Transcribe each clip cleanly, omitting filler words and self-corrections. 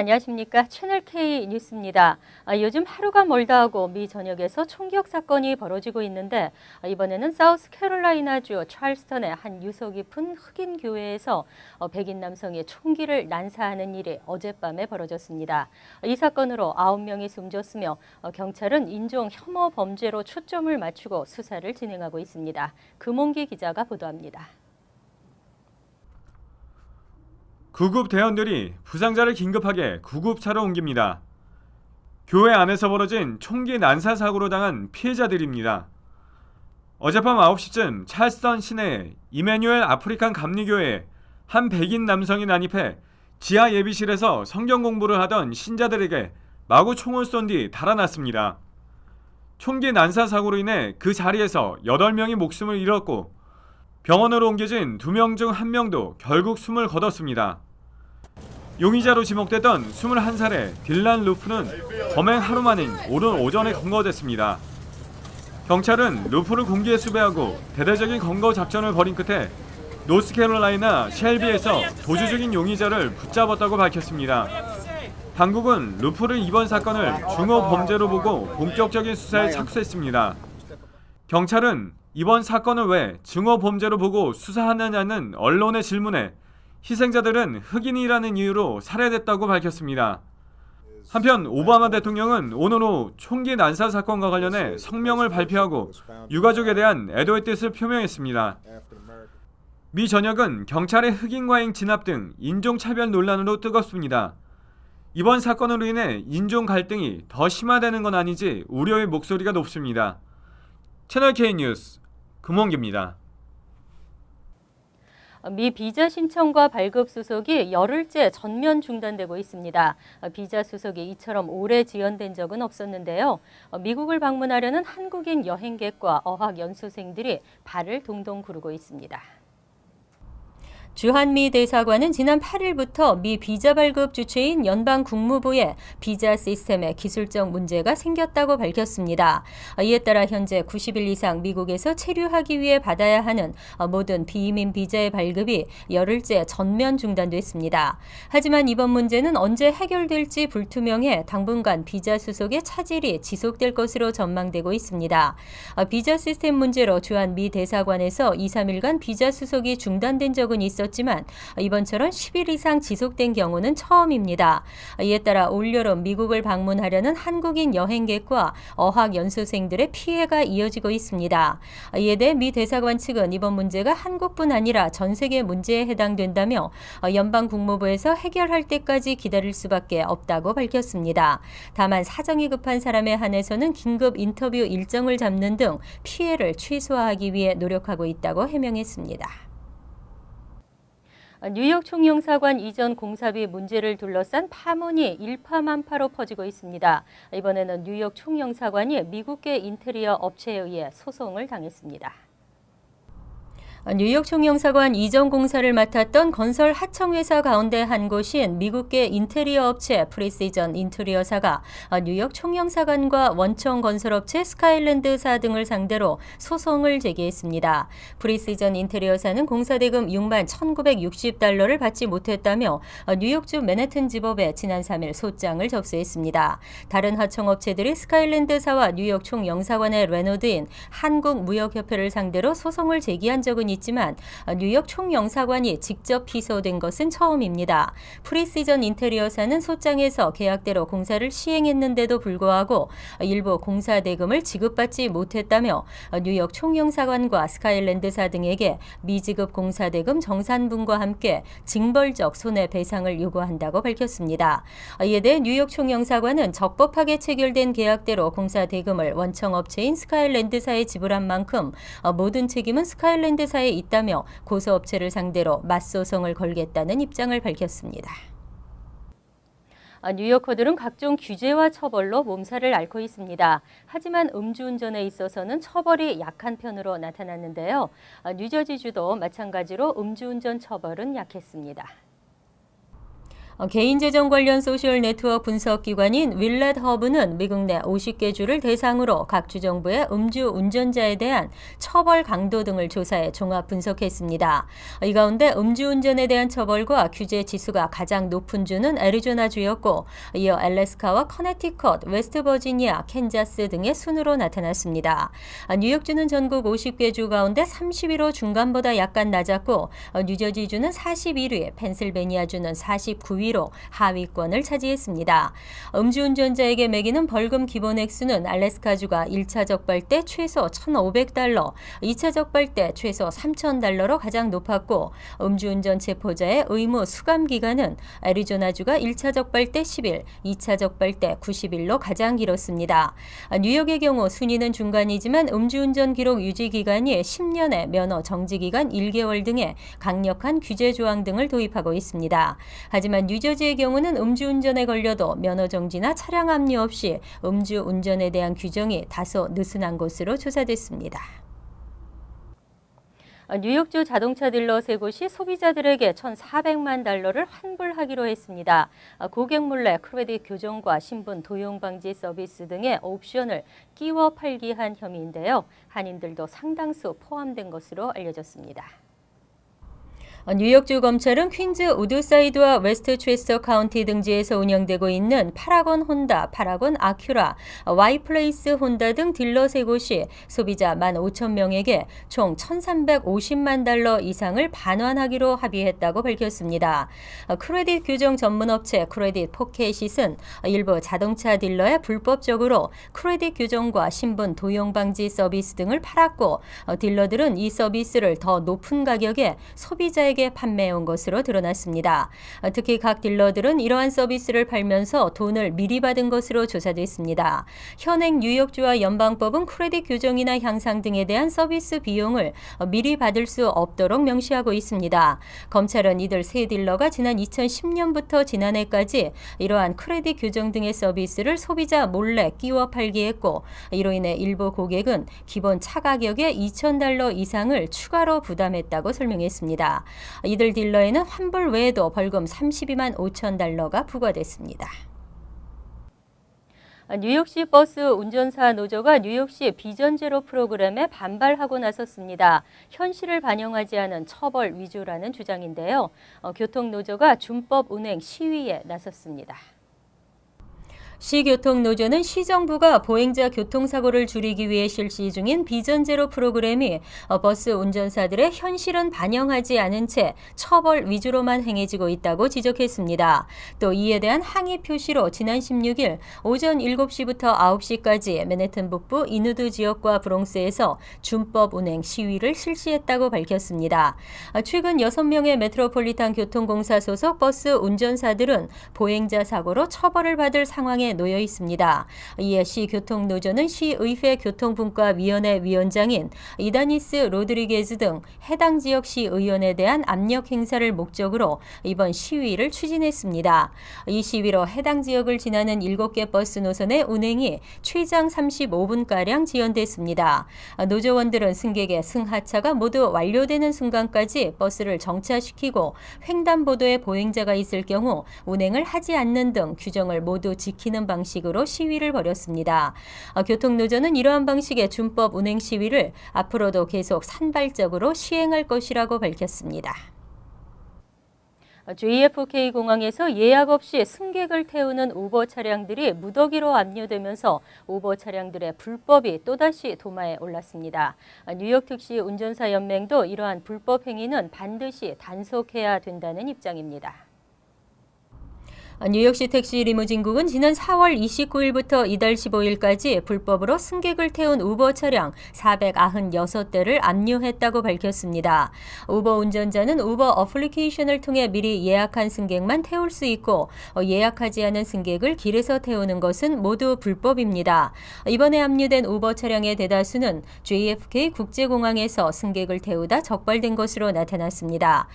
안녕하십니까. 채널K 뉴스입니다. 요즘 하루가 멀다 하고 미 전역에서 총격 사건이 벌어지고 있는데 이번에는 사우스캐롤라이나주 찰스턴의 한 유서 깊은 흑인 교회에서 백인 남성이 총기를 난사하는 일이 어젯밤에 벌어졌습니다. 이 사건으로 9명이 숨졌으며 경찰은 인종 혐오 범죄로 초점을 맞추고 수사를 진행하고 있습니다. 금홍기 기자가 보도합니다. 구급 대원들이 부상자를 긴급하게 구급차로 옮깁니다. 교회 안에서 벌어진 총기 난사 사고로 당한 피해자들입니다. 어젯밤 9시쯤 찰스턴 시내의 이메뉴엘 아프리칸 감리교회에 한 백인 남성이 난입해 지하 예비실에서 성경 공부를 하던 신자들에게 마구 총을 쏜 뒤 달아났습니다. 총기 난사 사고로 인해 그 자리에서 8명이 목숨을 잃었고 병원으로 옮겨진 2명 중 1명도 결국 숨을 거뒀습니다. 용의자로 지목됐던 21살의 딜란 루프는 범행 하루 만인 오는 오전에 검거됐습니다. 경찰은 루프를 공기에 수배하고 대대적인 검거 작전을 벌인 끝에 노스캐롤라이나 쉘비에서 도주 중인 용의자를 붙잡았다고 밝혔습니다. 당국은 루프를 이번 사건을 중호 범죄로 보고 본격적인 수사에 착수했습니다. 경찰은 이번 사건을 왜 증오 범죄로 보고 수사하느냐는 언론의 질문에 희생자들은 흑인이라는 이유로 살해됐다고 밝혔습니다. 한편 오바마 대통령은 오늘 오후 총기 난사 사건과 관련해 성명을 발표하고 유가족에 대한 애도의 뜻을 표명했습니다. 미 전역은 경찰의 흑인 과잉 진압 등 인종차별 논란으로 뜨겁습니다. 이번 사건으로 인해 인종 갈등이 더 심화되는 건 아니지 우려의 목소리가 높습니다. 채널K 뉴스 금홍기입니다. 미 비자 신청과 발급 수속이 열흘째 전면 중단되고 있습니다. 비자 수속이 이처럼 오래 지연된 적은 없었는데요. 미국을 방문하려는 한국인 여행객과 어학 연수생들이 발을 동동 구르고 있습니다. 주한미 대사관은 지난 8일부터 미 비자 발급 주체인 연방 국무부에 비자 시스템에 기술적 문제가 생겼다고 밝혔습니다. 이에 따라 현재 90일 이상 미국에서 체류하기 위해 받아야 하는 모든 비이민 비자의 발급이 열흘째 전면 중단됐습니다. 하지만 이번 문제는 언제 해결될지 불투명해 당분간 비자 수속의 차질이 지속될 것으로 전망되고 있습니다. 비자 시스템 문제로 주한미 대사관에서 2, 3일간 비자 수속이 중단된 적은 있었지만 이번처럼 10일 이상 지속된 경우는 처음입니다. 이에 따라 올여름 미국을 방문하려는 한국인 여행객과 어학 연수생들의 피해가 이어지고 있습니다. 이에 대해 미 대사관 측은 이번 문제가 한국뿐 아니라 전 세계 문제에 해당된다며 연방 국무부에서 해결할 때까지 기다릴 수밖에 없다고 밝혔습니다. 다만 사정이 급한 사람에 한해서는 긴급 인터뷰 일정을 잡는 등 피해를 최소화하기 위해 노력하고 있다고 해명했습니다. 뉴욕 총영사관 이전 공사비 문제를 둘러싼 파문이 일파만파로 퍼지고 있습니다. 이번에는 뉴욕 총영사관이 미국계 인테리어 업체에 의해 소송을 당했습니다. 뉴욕 총영사관 이전 공사를 맡았던 건설 하청회사 가운데 한 곳인 미국계 인테리어 업체 프리시전 인테리어사가 뉴욕 총영사관과 원청 건설업체 스카일랜드사 등을 상대로 소송을 제기했습니다. 프리시전 인테리어사는 공사대금 6만 1,960달러를 받지 못했다며 뉴욕주 맨해튼 지법에 지난 3일 소장을 접수했습니다. 다른 하청업체들이 스카일랜드사와 뉴욕 총영사관의 레노드인 한국무역협회를 상대로 소송을 제기한 적은 있지만 뉴욕 총영사관이 직접 피소된 것은 처음입니다. 프리시전 인테리어사는 소장에서 계약대로 공사를 시행했는데도 불구하고 일부 공사 대금을 지급받지 못했다며 뉴욕 총영사관과 스카일랜드사 등에게 미지급 공사 대금 정산분과 함께 징벌적 손해배상을 요구한다고 밝혔습니다. 이에 대해 뉴욕 총영사관은 적법하게 체결된 계약대로 공사 대금을 원청업체인 스카일랜드사에 지불한 만큼 모든 책임은 스카일랜드사에 있다며 고소업체를 상대로 맞소송을 걸겠다는 입장을 밝혔습니다. 뉴요커들은 각종 규제와 처벌로 몸살을 앓고 있습니다. 하지만 음주운전에 있어서는 처벌이 약한 편으로 나타났는데요. 뉴저지주도 마찬가지로 음주운전 처벌은 약했습니다. 개인재정 관련 소셜 네트워크 분석 기관인 윌렛 허브는 미국 내 50개 주를 대상으로 각 주 정부의 음주 운전자에 대한 처벌 강도 등을 조사해 종합 분석했습니다. 이 가운데 음주운전에 대한 처벌과 규제 지수가 가장 높은 주는 애리조나주였고, 이어 알래스카와 커네티컷, 웨스트버지니아, 캔자스 등의 순으로 나타났습니다. 뉴욕주는 전국 50개 주 가운데 31호 중간보다 약간 낮았고, 뉴저지주는 41위, 펜실베니아주는 49위 로 하위권을 차지했습니다. 음주운전자에게 매기는 벌금 기본 액수는 알래스카주가 1차 적발 때 최소 $1,500, 2차 적발 때 최소 $3,000로 가장 높았고, 음주운전 체포자의 의무 수감 기간은 애리조나주가 1차 적발 때 10일, 2차 적발 때 90일로 가장 길었습니다. 뉴욕의 경우 순위는 중간이지만 음주운전 기록 유지 기간이 10년에 면허 정지 기간 1개월 등의 강력한 규제 조항 등을 도입하고 있습니다. 하지만 뉴저지의 경우는 음주운전에 걸려도 면허 정지나 차량 압류 없이 음주운전에 대한 규정이 다소 느슨한 것으로 조사됐습니다. 뉴욕주 자동차 딜러 세 곳이 소비자들에게 $1,400만 환불하기로 했습니다. 고객 몰래 크레딧 교정과 신분 도용 방지 서비스 등의 옵션을 끼워 팔기 한 혐의인데요. 한인들도 상당수 포함된 것으로 알려졌습니다. 뉴욕주 검찰은 퀸즈 우드사이드와 웨스트체스터 카운티 등지에서 운영되고 있는 파라곤 혼다, 파라곤 아큐라, 와이플레이스 혼다 등 딜러 세 곳이 소비자 15,000명에게 총 $1,350만 이상을 반환하기로 합의했다고 밝혔습니다. 크레딧 교정 전문 업체 크레딧 포켓잇은 일부 자동차 딜러에 불법적으로 크레딧 교정과 신분 도용 방지 서비스 등을 팔았고, 딜러들은 이 서비스를 더 높은 가격에 소비자에게 판매해온 것으로 드러났습니다. 특히 각 딜러들은 이러한 서비스를 팔면서 돈을 미리 받은 것으로 조사됐습니다. 현행 뉴욕주와 연방법은 크레딧 교정이나 향상 등에 대한 서비스 비용을 미리 받을 수 없도록 명시하고 있습니다. 검찰은 이들 세 딜러가 지난 2010년부터 지난해까지 이러한 크레딧 교정 등의 서비스를 소비자 몰래 끼워 팔기 했고, 이로 인해 일부 고객은 기본 차 가격의 $2,000 이상을 추가로 부담했다고 설명했습니다. 이들 딜러에는 환불 외에도 벌금 $32만 5천 부과됐습니다. 뉴욕시 버스 운전사 노조가 뉴욕시 비전 제로 프로그램에 반발하고 나섰습니다. 현실을 반영하지 않은 처벌 위주라는 주장인데요. 교통노조가 준법 운행 시위에 나섰습니다. 시교통노조는 시정부가 보행자 교통사고를 줄이기 위해 실시 중인 비전 제로 프로그램이 버스 운전사들의 현실은 반영하지 않은 채 처벌 위주로만 행해지고 있다고 지적했습니다. 또 이에 대한 항의 표시로 지난 16일 오전 7시부터 9시까지 맨해튼 북부 인우드 지역과 브롱스에서 준법 운행 시위를 실시했다고 밝혔습니다. 최근 6명의 메트로폴리탄 교통공사 소속 버스 운전사들은 보행자 사고로 처벌을 받을 상황에 놓여 있습니다. 이에 시교통노조는 시의회 교통분과위원회 위원장인 이다니스 로드리게즈 등 해당 지역 시의원에 대한 압력 행사를 목적으로 이번 시위를 추진했습니다. 이 시위로 해당 지역을 지나는 7개 버스 노선의 운행이 최장 35분가량 지연됐습니다. 노조원들은 승객의 승하차가 모두 완료되는 순간까지 버스를 정차시키고 횡단보도에 보행자가 있을 경우 운행을 하지 않는 등 규정을 모두 지키는 방식으로 시위를 벌였습니다. 교통노조는 이러한 방식의 준법 운행 시위를 앞으로도 계속 산발적으로 시행할 것이라고 밝혔습니다. JFK 공항에서 예약 없이 승객을 태우는 우버 차량들이 무더기로 압류되면서 우버 차량들의 불법이 또다시 도마에 올랐습니다. 뉴욕 특시 운전사 연맹도 이러한 불법 행위는 반드시 단속해야 된다는 입장입니다. 뉴욕시 택시 리무진국은 지난 4월 29일부터 이달 15일까지 불법으로 승객을 태운 우버 차량 496대를 압류했다고 밝혔습니다. 우버 운전자는 우버 어플리케이션을 통해 미리 예약한 승객만 태울 수 있고 예약하지 않은 승객을 길에서 태우는 것은 모두 불법입니다. 이번에 압류된 우버 차량의 대다수는 JFK 국제공항에서 승객을 태우다 적발된 것으로 나타났습니다.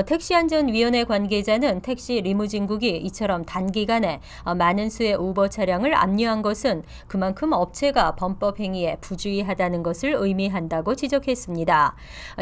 택시안전위원회 관계자는 택시 리무진국이 이처럼 것처럼 단기간에 많은 수의 우버 차량을 압류한 것은 그만큼 업체가 범법 행위에 부주의하다는 것을 의미한다고 지적했습니다.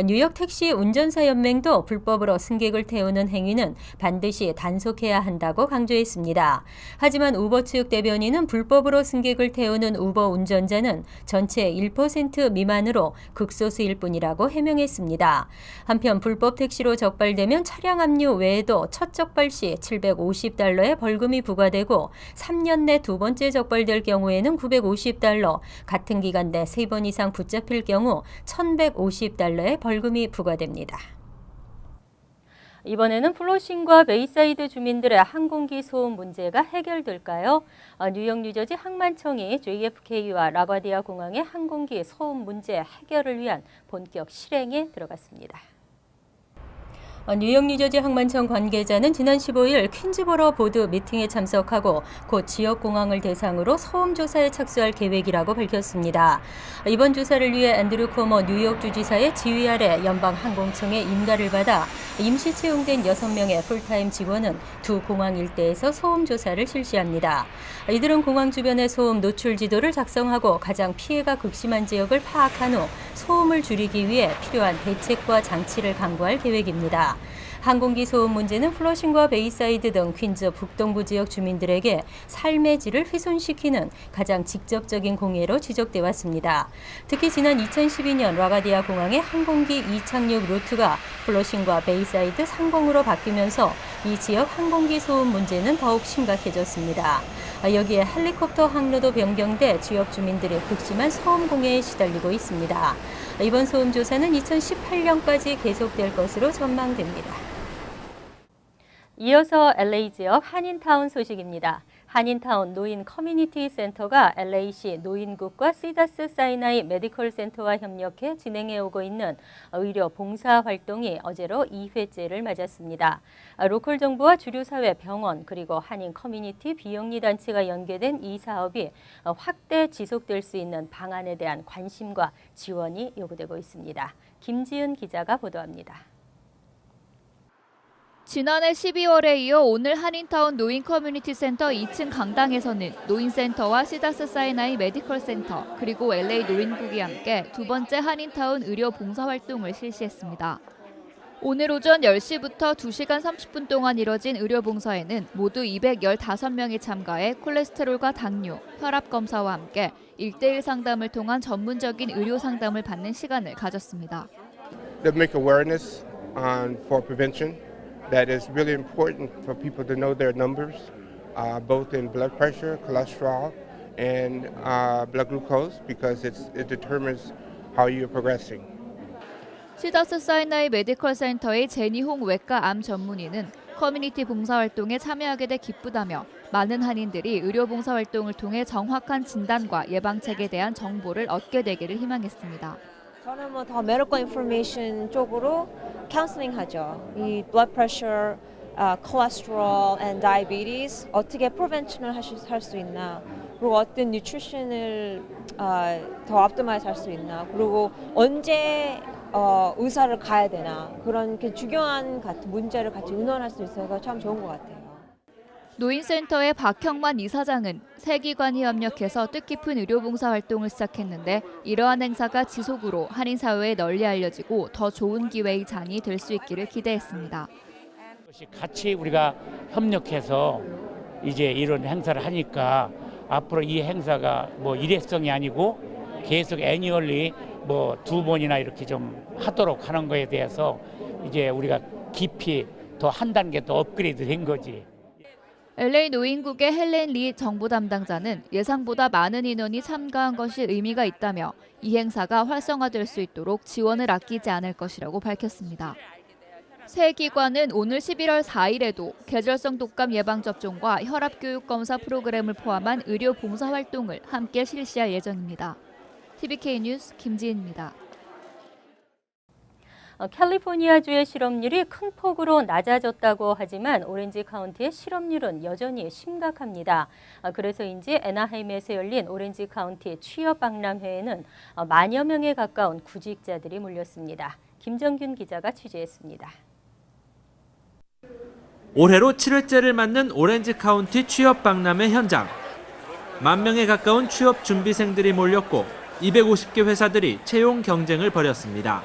뉴욕 택시 운전사 연맹도 불법으로 승객을 태우는 행위는 반드시 단속해야 한다고 강조했습니다. 하지만 우버 측 대변인은 불법으로 승객을 태우는 우버 운전자는 전체 1% 미만으로 극소수일 뿐이라고 해명했습니다. 한편 불법 택시로 적발되면 차량 압류 외에도 첫 적발 시 $750의 벌금이 부과되고 3년 내 두 번째 적발될 경우에는 $950, 같은 기간 내 3번 이상 붙잡힐 경우 $1,150의 벌금이 부과됩니다. 이번에는 플러싱과 베이사이드 주민들의 항공기 소음 문제가 해결될까요? 뉴욕 뉴저지 항만청이 JFK와 라과디아 공항의 항공기 소음 문제 해결을 위한 본격 실행에 들어갔습니다. 뉴욕 뉴저지 항만청 관계자는 지난 15일 퀸즈보러 보드 미팅에 참석하고 곧 지역 공항을 대상으로 소음 조사에 착수할 계획이라고 밝혔습니다. 이번 조사를 위해 앤드류 코머 뉴욕 주지사의 지휘 아래 연방 항공청의 인가를 받아 임시 채용된 6명의 풀타임 직원은 두 공항 일대에서 소음 조사를 실시합니다. 이들은 공항 주변의 소음 노출 지도를 작성하고 가장 피해가 극심한 지역을 파악한 후 소음을 줄이기 위해 필요한 대책과 장치를 강구할 계획입니다. 항공기 소음 문제는 플러싱과 베이사이드 등 퀸즈 북동부 지역 주민들에게 삶의 질을 훼손시키는 가장 직접적인 공해로 지적돼 왔습니다. 특히 지난 2012년 라과디아 공항의 항공기 이착륙 루트가 플러싱과 베이사이드 상공으로 바뀌면서 이 지역 항공기 소음 문제는 더욱 심각해졌습니다. 여기에 헬리콥터 항로도 변경돼 지역 주민들이 극심한 소음 공해에 시달리고 있습니다. 이번 소음 조사는 2018년까지 계속될 것으로 전망됩니다. 이어서 LA 지역 한인타운 소식입니다. 한인타운 노인 커뮤니티 센터가 LA시 노인국과 시다스 사이나이 메디컬 센터와 협력해 진행해 오고 있는 의료 봉사 활동이 어제로 2회째를 맞았습니다. 로컬 정부와 주류 사회, 병원 그리고 한인 커뮤니티 비영리 단체가 연계된 이 사업이 확대 지속될 수 있는 방안에 대한 관심과 지원이 요구되고 있습니다. 김지은 기자가 보도합니다. 지난해 12월에 이어 오늘 한인타운 노인 커뮤니티 센터 2층 강당에서는 노인센터와 시다스 사이나이 메디컬 센터 그리고 LA 노인국이 함께 두 번째 한인타운 의료 봉사활동을 실시했습니다. 오늘 오전 10시부터 2시간 30분 동안 이뤄진 의료 봉사에는 모두 215명이 참가해 콜레스테롤과 당뇨, 혈압 검사와 함께 1:1 상담을 통한 전문적인 의료 상담을 받는 시간을 가졌습니다. To make awareness for prevention. That is really important for people to know their numbers, both in blood pressure, cholesterol, and blood glucose, because it determines how you're progressing. 시다스 사이나이 메디컬 센터의 제니홍 외과 암 전문의는 커뮤니티 봉사활동에 참여하게 돼 기쁘다며 많은 한인들이 의료 봉사활동을 통해 정확한 진단과 예방책에 대한 정보를 얻게 되기를 희망했습니다. 저는 더 medical information 쪽으로 카운슬링 하죠. 이 blood pressure, cholesterol and diabetes 어떻게 prevention을 할 수 있나, 그리고 어떤 nutrition을 더 optimize 할 수 있나, 그리고 언제 의사를 가야 되나, 그런 중요한 문제를 같이 의논할 수 있어서 참 좋은 것 같아요. 노인센터의 박형만 이사장은 세 기관이 협력해서 뜻깊은 의료봉사 활동을 시작했는데 이러한 행사가 지속으로 한인 사회에 널리 알려지고 더 좋은 기회의 장이 될 수 있기를 기대했습니다. 같이 우리가 협력해서 이제 이런 행사를 하니까 앞으로 이 행사가 일회성이 아니고 계속 애니얼리 2번이나 이렇게 좀 하도록 하는 거에 대해서 이제 우리가 깊이 더 한 단계 더 업그레이드 된 거지. LA 노인국의 헬렌 리 정보 담당자는 예상보다 많은 인원이 참가한 것이 의미가 있다며 이 행사가 활성화될 수 있도록 지원을 아끼지 않을 것이라고 밝혔습니다. 세 기관은 오늘 11월 4일에도 계절성 독감 예방접종과 혈압교육 검사 프로그램을 포함한 의료 봉사활동을 함께 실시할 예정입니다. TVK 뉴스 김지은입니다. 캘리포니아주의 실업률이 큰 폭으로 낮아졌다고 하지만 오렌지 카운티의 실업률은 여전히 심각합니다. 그래서인지 애나하임에서 열린 오렌지 카운티 취업 박람회에는 만여 명에 가까운 구직자들이 몰렸습니다. 김정균 기자가 취재했습니다. 올해로 7회째를 맞는 오렌지 카운티 취업 박람회 현장. 10,000명에 가까운 취업 준비생들이 몰렸고 250개 회사들이 채용 경쟁을 벌였습니다.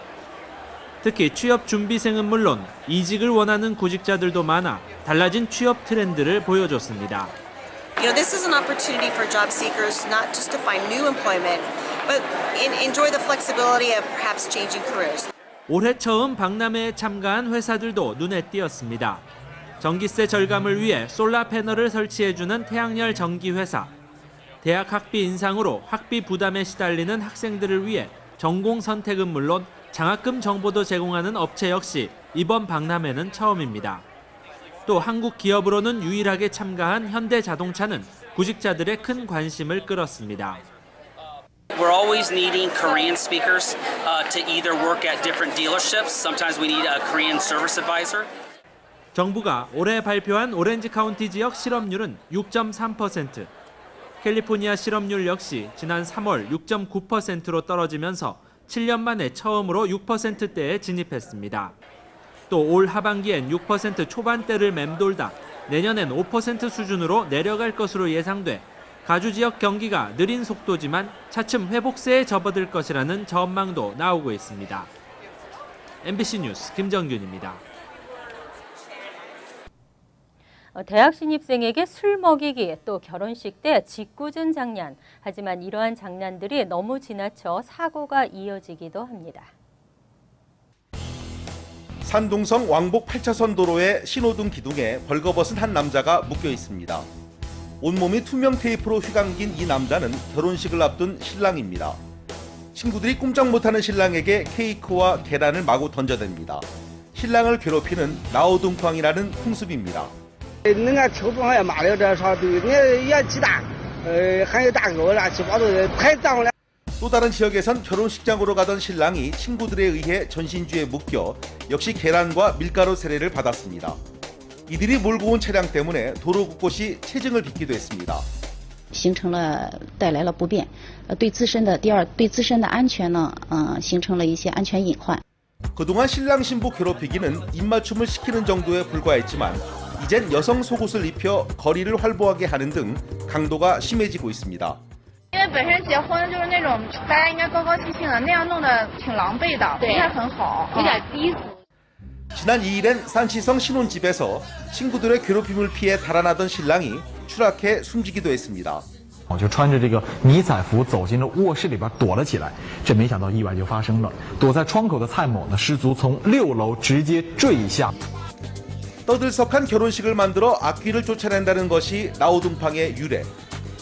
특히 취업 준비생은 물론 이직을 원하는 구직자들도 많아 달라진 취업 트렌드를 보여줬습니다. You know, this is an opportunity for job seekers not just to find new employment, but enjoy the flexibility of perhaps changing careers. 올해 처음 박람회에 참가한 회사들도 눈에 띄었습니다. 전기세 절감을 위해 솔라 패널을 설치해주는 태양열 전기회사, 대학 학비 인상으로 학비 부담에 시달리는 학생들을 위해 전공 선택은 물론 장학금 정보도 제공하는 업체 역시 이번 박람회는 처음입니다. 또 한국 기업으로는 유일하게 참가한 현대자동차는 구직자들의 큰 관심을 끌었습니다. We're always needing Korean speakers to either work at different dealerships. Sometimes we need a Korean service advisor. 정부가 올해 발표한 오렌지 카운티 지역 실업률은 6.3%, 캘리포니아 실업률 역시 지난 3월 6.9%로 떨어지면서 7년 만에 처음으로 6%대에 진입했습니다. 또 올 하반기엔 6% 초반대를 맴돌다 내년엔 5% 수준으로 내려갈 것으로 예상돼 가주 지역 경기가 느린 속도지만 차츰 회복세에 접어들 것이라는 전망도 나오고 있습니다. MBC 뉴스 김정균입니다. 대학 신입생에게 술 먹이기, 또 결혼식 때 짓궂은 장난. 하지만 이러한 장난들이 너무 지나쳐 사고가 이어지기도 합니다. 산동성 왕복 8차선 도로의 신호등 기둥에 벌거벗은 한 남자가 묶여 있습니다. 온몸이 투명 테이프로 휘감긴 이 남자는 결혼식을 앞둔 신랑입니다. 친구들이 꼼짝 못하는 신랑에게 케이크와 계란을 마구 던져댑니다. 신랑을 괴롭히는 나오동팡이라는 풍습입니다. 또 다른 지역에선 결혼식장으로 가던 신랑이 친구들에 의해 전신주에 묶여 역시 계란과 밀가루 세례를 받았습니다. 이들이 몰고 온 차량 때문에 도로 곳곳이 체증을 빚기도 했습니다. 形成了带来了不便，对自身的安全呢，形成了一些安全隐患。 그동안 신랑 신부 괴롭히기는 입맞춤을 시키는 정도에 불과했지만 이젠 여성 속옷을 입혀 거리를 활보하게 하는 등 강도가 심해지고 있습니다. 因为本身结婚就是那种大家应该高高兴兴的，那样弄得挺狼狈的，不太很好，有点低俗。 지난 2일엔 산시성 신혼집에서 친구들의 괴롭힘을 피해 달아나던 신랑이 추락해 숨지기도 했습니다. 我就穿着这个迷彩服走进了卧室里边躲了起来，这没想到意外就发生了。躲在窗口的蔡某呢，失足从6楼直接坠下。 떠들썩한 결혼식을 만들어 악귀를 쫓아낸다는 것이 나오동팡의 유래.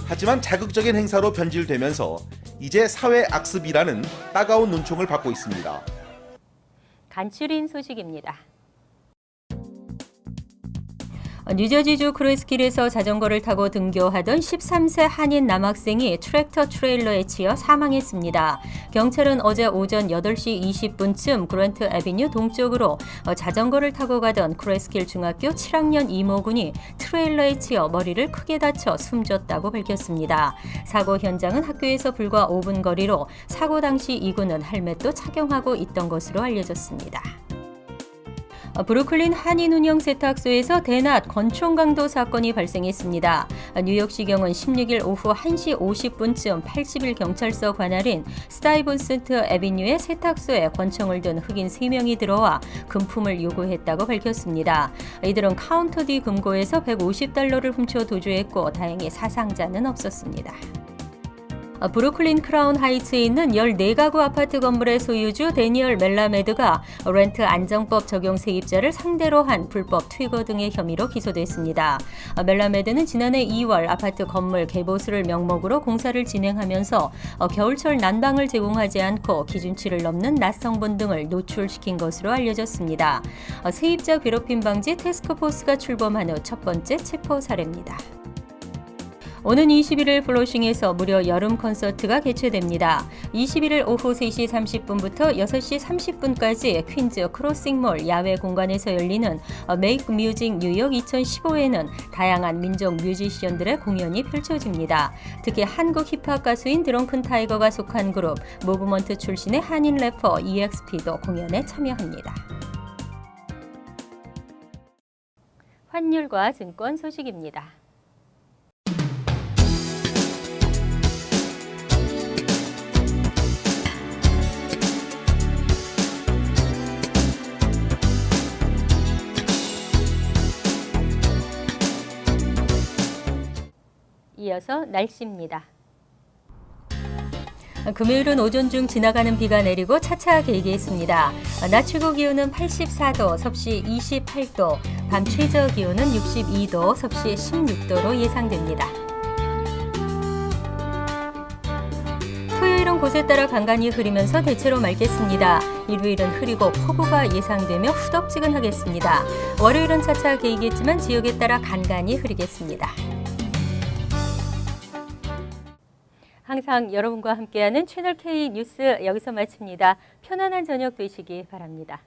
하지만 자극적인 행사로 변질되면서 이제 사회 악습이라는 따가운 눈총을 받고 있습니다. 간추린 소식입니다. 뉴저지주 크로스길에서 자전거를 타고 등교하던 13세 한인 남학생이 트랙터 트레일러에 치여 사망했습니다. 경찰은 어제 오전 8시 20분쯤 그랜트 애비뉴 동쪽으로 자전거를 타고 가던 크로스길 중학교 7학년 이모군이 트레일러에 치여 머리를 크게 다쳐 숨졌다고 밝혔습니다. 사고 현장은 학교에서 불과 5분 거리로 사고 당시 이군은 헬멧도 착용하고 있던 것으로 알려졌습니다. 브루클린 한인 운영 세탁소에서 대낮 권총 강도 사건이 발생했습니다. 뉴욕시경은 16일 오후 1시 50분쯤 80일 경찰서 관할인 스타이븐스트 애비뉴의 세탁소에 권총을 든 흑인 3명이 들어와 금품을 요구했다고 밝혔습니다. 이들은 카운터 D 금고에서 $150를 훔쳐 도주했고 다행히 사상자는 없었습니다. 브루클린 크라운 하이츠에 있는 14가구 아파트 건물의 소유주 데니얼 멜라메드가 렌트 안정법 적용 세입자를 상대로 한 불법 퇴거 등의 혐의로 기소됐습니다. 멜라메드는 지난해 2월 아파트 건물 개보수를 명목으로 공사를 진행하면서 겨울철 난방을 제공하지 않고 기준치를 넘는 낮성분 등을 노출시킨 것으로 알려졌습니다. 세입자 괴롭힘 방지 태스크포스가 출범한 후 첫 번째 체포 사례입니다. 오는 21일 플로싱에서 무료 여름 콘서트가 개최됩니다. 21일 오후 3시 30분부터 6시 30분까지 퀸즈 크로싱몰 야외 공간에서 열리는 메이크 뮤직 뉴욕 2015에는 다양한 민족 뮤지션들의 공연이 펼쳐집니다. 특히 한국 힙합 가수인 드렁큰 타이거가 속한 그룹 무브먼트 출신의 한인 래퍼 EXP도 공연에 참여합니다. 환율과 증권 소식입니다. 이어서 날씨입니다. 금요일은 오전 중 지나가는 비가 내리고 차차 개기했습니다. 낮 최고 기온은 84도, 섭씨 28도, 밤 최저 기온은 62도, 섭씨 16도로 예상됩니다. 토요일은 곳에 따라 간간히 흐리면서 대체로 맑겠습니다. 일요일은 흐리고 폭우가 예상되며 후덥지근하겠습니다. 월요일은 차차 개기겠지만 지역에 따라 간간히 흐리겠습니다. 항상 여러분과 함께하는 채널K 뉴스 여기서 마칩니다. 편안한 저녁 되시기 바랍니다.